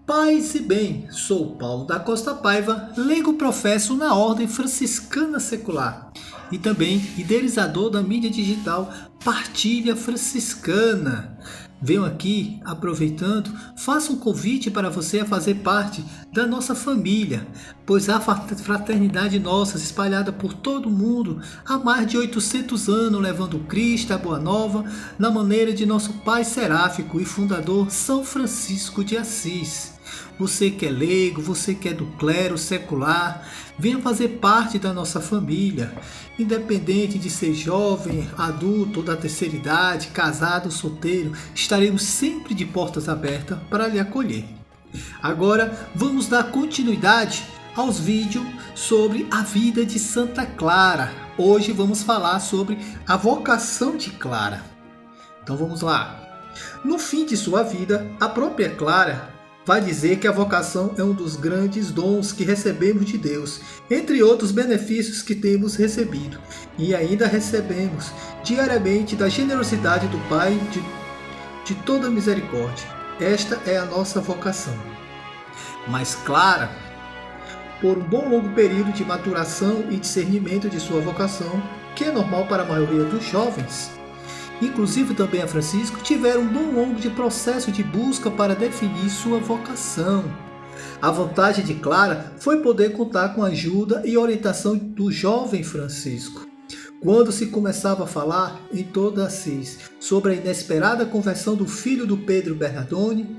Paz e bem, sou Paulo da Costa Paiva, leigo professo na Ordem Franciscana Secular e também idealizador da mídia digital Partilha Franciscana. Venho aqui, aproveitando, faço um convite para você a fazer parte da nossa família, pois há fraternidade nossa espalhada por todo o mundo há mais de 800 anos, levando Cristo, a Boa Nova, na maneira de nosso pai seráfico e fundador São Francisco de Assis. Você que é leigo, você que é do clero secular, venha fazer parte da nossa família. Independente de ser jovem, adulto ou da terceira idade, casado ou solteiro, estaremos sempre de portas abertas para lhe acolher. Agora vamos dar continuidade aos vídeos sobre a vida de Santa Clara. Hoje vamos falar sobre a vocação de Clara. Então vamos lá. No fim de sua vida, a própria Clara vai dizer que a vocação é um dos grandes dons que recebemos de Deus, entre outros benefícios que temos recebido, e ainda recebemos diariamente da generosidade do Pai de toda misericórdia. Esta é a nossa vocação. Mas Clara, por um bom longo período de maturação e discernimento de sua vocação, que é normal para a maioria dos jovens, inclusive também a Francisco, tiveram um bom longo de processo de busca para definir sua vocação. A vantagem de Clara foi poder contar com a ajuda e orientação do jovem Francisco. Quando se começava a falar em toda Assis sobre a inesperada conversão do filho do Pedro Bernardone,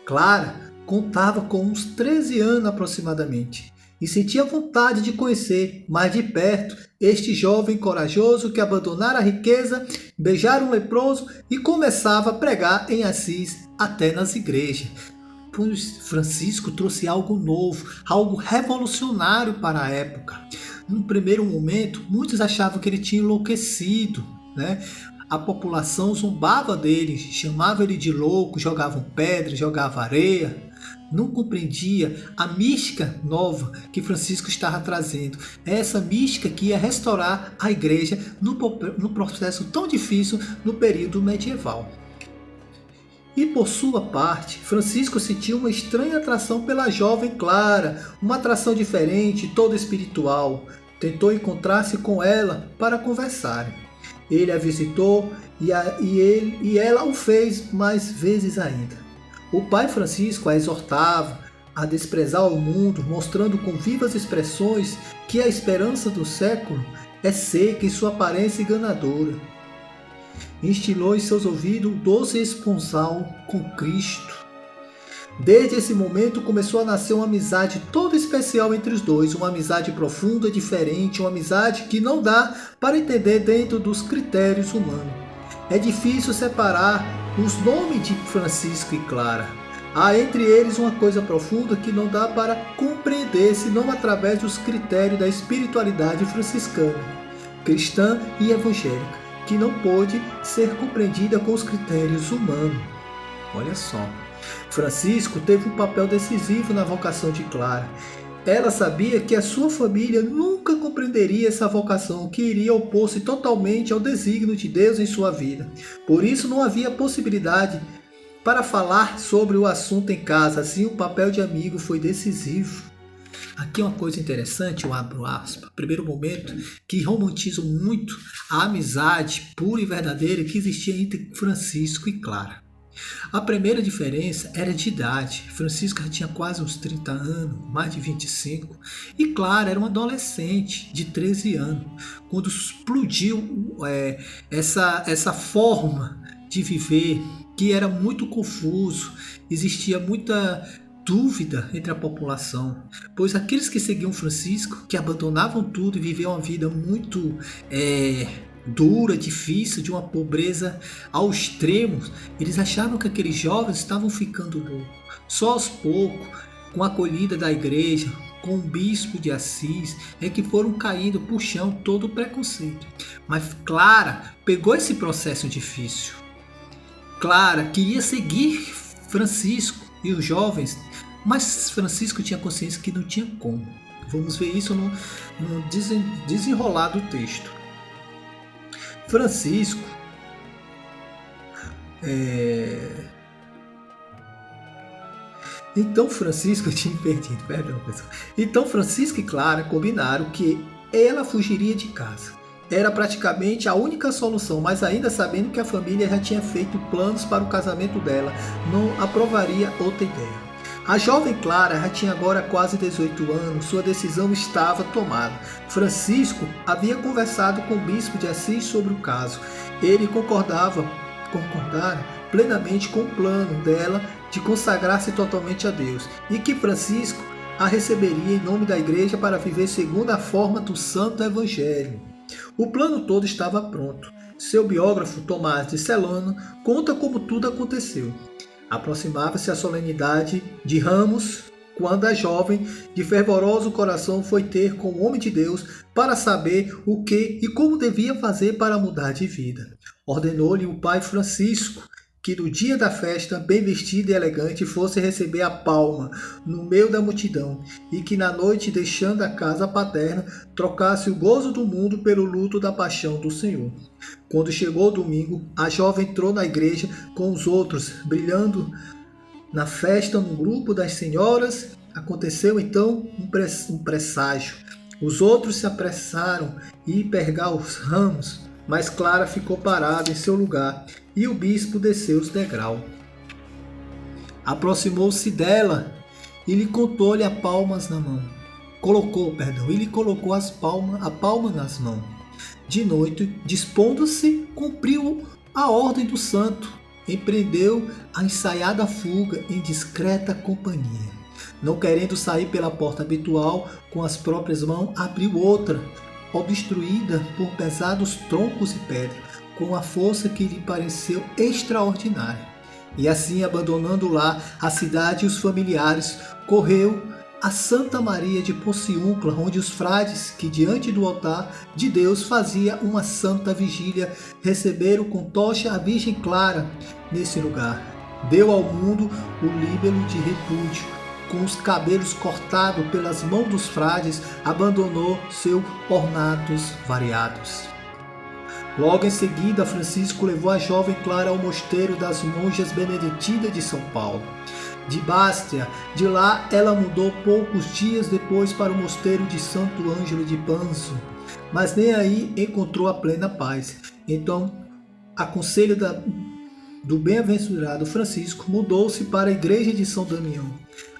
Clara contava com uns 13 anos aproximadamente e sentia vontade de conhecer mais de perto este jovem corajoso que abandonara a riqueza, beijara um leproso e começava a pregar em Assis até nas igrejas. Pois Francisco trouxe algo novo, algo revolucionário para a época. No primeiro momento, muitos achavam que ele tinha enlouquecido, né? A população zombava dele, chamava ele de louco, jogavam pedra, jogavam areia. Não compreendia a mística nova que Francisco estava trazendo. Essa mística que ia restaurar a igreja no processo tão difícil no período medieval. E por sua parte, Francisco sentiu uma estranha atração pela jovem Clara, uma atração diferente, toda espiritual. Tentou encontrar-se com ela para conversarem. Ele a visitou e ela o fez mais vezes ainda. O pai Francisco a exortava a desprezar o mundo, mostrando com vivas expressões que a esperança do século é seca e sua aparência enganadora. Instilou em seus ouvidos um doce esponsal com Cristo. Desde esse momento começou a nascer uma amizade toda especial entre os dois, uma amizade profunda, diferente, uma amizade que não dá para entender dentro dos critérios humanos. É difícil separar os nomes de Francisco e Clara. Há entre eles uma coisa profunda que não dá para compreender senão através dos critérios da espiritualidade franciscana, cristã e evangélica, que não pôde ser compreendida com os critérios humanos. Olha só, Francisco teve um papel decisivo na vocação de Clara. Ela sabia que a sua família nunca compreenderia essa vocação, que iria opor-se totalmente ao desígnio de Deus em sua vida. Por isso não havia possibilidade para falar sobre o assunto em casa, assim o papel de amigo foi decisivo. Aqui é uma coisa interessante, eu abro aspas, primeiro momento, que romantizam muito a amizade pura e verdadeira que existia entre Francisco e Clara. A primeira diferença era de idade. Francisco já tinha quase uns 30 anos, mais de 25, e Clara era uma adolescente de 13 anos, quando explodiu essa forma de viver que era muito confuso, existia muita dúvida entre a população, pois aqueles que seguiam Francisco, que abandonavam tudo e viviam uma vida muito dura, difícil, de uma pobreza ao extremo, eles achavam que aqueles jovens estavam ficando loucos. Só aos poucos, com a acolhida da igreja, com o bispo de Assis, é que foram caindo por chão todo o preconceito. Mas Clara pegou esse processo difícil. Clara queria seguir Francisco e os jovens, mas Francisco tinha consciência que não tinha como. Vamos ver isso no desenrolar do texto. Francisco Então Francisco, eu tinha me perdido, perdão, pessoal. Então Francisco e Clara combinaram que ela fugiria de casa. Era praticamente a única solução, mas ainda sabendo que a família já tinha feito planos para o casamento dela, não aprovaria outra ideia. A jovem Clara já tinha agora quase 18 anos, sua decisão estava tomada. Francisco havia conversado com o bispo de Assis sobre o caso. Ele concordara plenamente com o plano dela de consagrar-se totalmente a Deus e que Francisco a receberia em nome da igreja para viver segundo a forma do Santo Evangelho. O plano todo estava pronto. Seu biógrafo Tomás de Celano conta como tudo aconteceu. Aproximava-se a solenidade de Ramos, quando a jovem, de fervoroso coração, foi ter com o homem de Deus para saber o que e como devia fazer para mudar de vida. Ordenou-lhe o pai Francisco que no dia da festa, bem vestido e elegante, fosse receber a palma no meio da multidão, e que na noite, deixando a casa paterna, trocasse o gozo do mundo pelo luto da paixão do Senhor. Quando chegou o domingo, a jovem entrou na igreja com os outros, brilhando na festa no grupo das senhoras. Aconteceu então um presságio. Os outros se apressaram em pegar os ramos, mas Clara ficou parada em seu lugar e o bispo desceu os degraus. Aproximou-se dela e lhe contou-lhe a palmas na mão. Ele colocou a palma nas mãos. De noite, dispondo-se, cumpriu a ordem do santo. Empreendeu a ensaiada fuga em discreta companhia. Não querendo sair pela porta habitual com as próprias mãos, abriu outra, obstruída por pesados troncos e pedras, com a força que lhe pareceu extraordinária. E assim, abandonando lá a cidade e os familiares, correu a Santa Maria de Porciúncula, onde os frades, que diante do altar de Deus fazia uma santa vigília, receberam com tocha a Virgem Clara nesse lugar. Deu ao mundo o líbelo de repúdio, com os cabelos cortados pelas mãos dos frades, abandonou seus ornatos variados. Logo em seguida, Francisco levou a jovem Clara ao mosteiro das monjas beneditinas de São Paulo, de Bastia. De lá, ela mudou poucos dias depois para o mosteiro de Santo Ângelo de Panzo, mas nem aí encontrou a plena paz. Então, a conselho do bem-aventurado Francisco, mudou-se para a igreja de São Damião.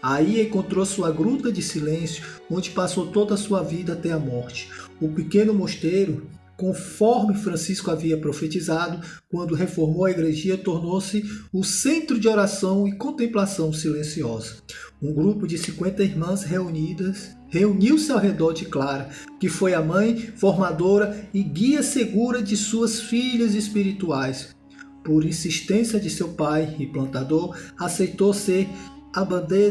Aí encontrou sua gruta de silêncio, onde passou toda a sua vida até a morte. O pequeno mosteiro, conforme Francisco havia profetizado, quando reformou a igreja, tornou-se o centro de oração e contemplação silenciosa. Um grupo de 50 irmãs reuniu-se ao redor de Clara, que foi a mãe, formadora e guia segura de suas filhas espirituais. Por insistência de seu pai e plantador, aceitou ser a bandeza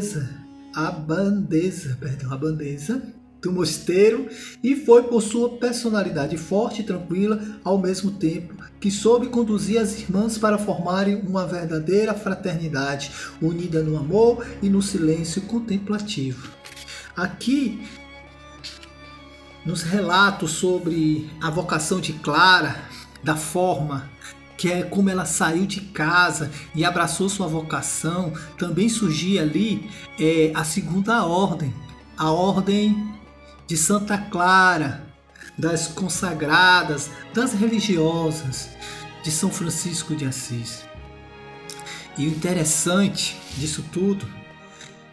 do mosteiro e foi por sua personalidade forte e tranquila, ao mesmo tempo que soube conduzir as irmãs para formarem uma verdadeira fraternidade, unida no amor e no silêncio contemplativo. Aqui, nos relatos sobre a vocação de Clara, da forma que é como ela saiu de casa e abraçou sua vocação, também surgia ali a segunda ordem, a ordem de Santa Clara, das consagradas, das religiosas, de São Francisco de Assis. E o interessante disso tudo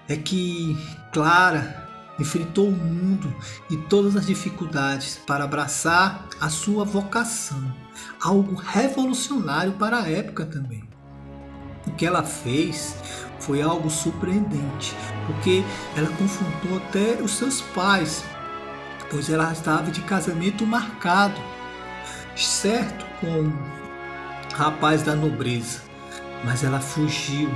é que Clara enfrentou o mundo e todas as dificuldades para abraçar a sua vocação, algo revolucionário para a época também. O que ela fez foi algo surpreendente, porque ela confrontou até os seus pais, pois ela estava de casamento marcado, certo, com um rapaz da nobreza, mas ela fugiu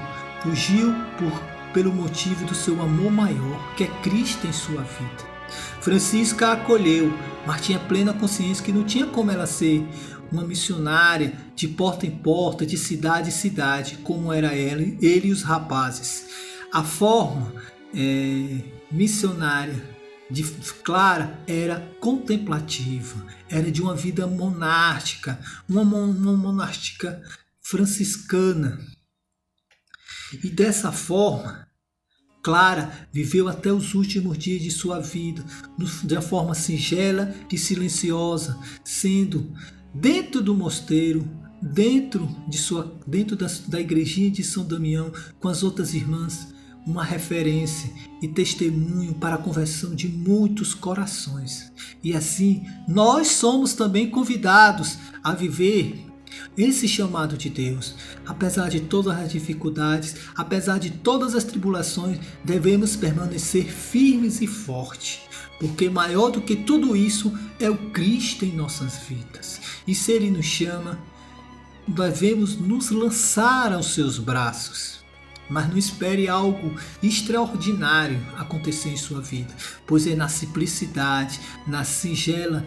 pelo motivo do seu amor maior, que é Cristo em sua vida. Francisca a acolheu, mas tinha plena consciência que não tinha como ela ser uma missionária de porta em porta, de cidade em cidade, como era ele e os rapazes. A forma missionária de Clara era contemplativa, era de uma vida monástica, uma monástica franciscana. E dessa forma, Clara viveu até os últimos dias de sua vida de uma forma singela e silenciosa, sendo dentro do mosteiro, dentro da igrejinha de São Damião, com as outras irmãs, uma referência e testemunho para a conversão de muitos corações. E assim, nós somos também convidados a viver esse chamado de Deus. Apesar de todas as dificuldades, apesar de todas as tribulações, devemos permanecer firmes e fortes, porque maior do que tudo isso é o Cristo em nossas vidas. E se Ele nos chama, devemos nos lançar aos seus braços. Mas não espere algo extraordinário acontecer em sua vida, pois é na simplicidade, na singela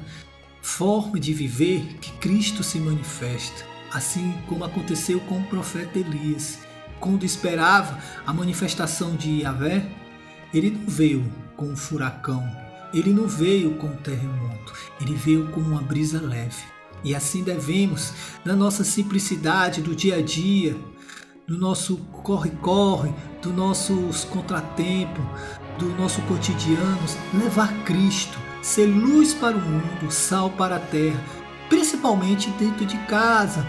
forma de viver que Cristo se manifesta. Assim como aconteceu com o profeta Elias. Quando esperava a manifestação de Yahvé, ele não veio com um furacão, ele não veio com um terremoto, ele veio com uma brisa leve. E assim devemos, na nossa simplicidade do dia a dia, do nosso corre-corre, dos nossos contratempos, do nosso cotidiano, levar Cristo, ser luz para o mundo, sal para a terra, principalmente dentro de casa,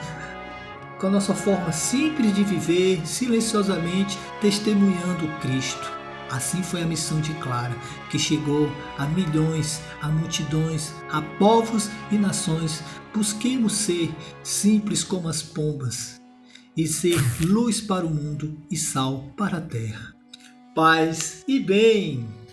com a nossa forma simples de viver, silenciosamente testemunhando Cristo. Assim foi a missão de Clara, que chegou a milhões, a multidões, a povos e nações. Busquemos ser simples como as pombas e ser luz para o mundo e sal para a terra. Paz e bem!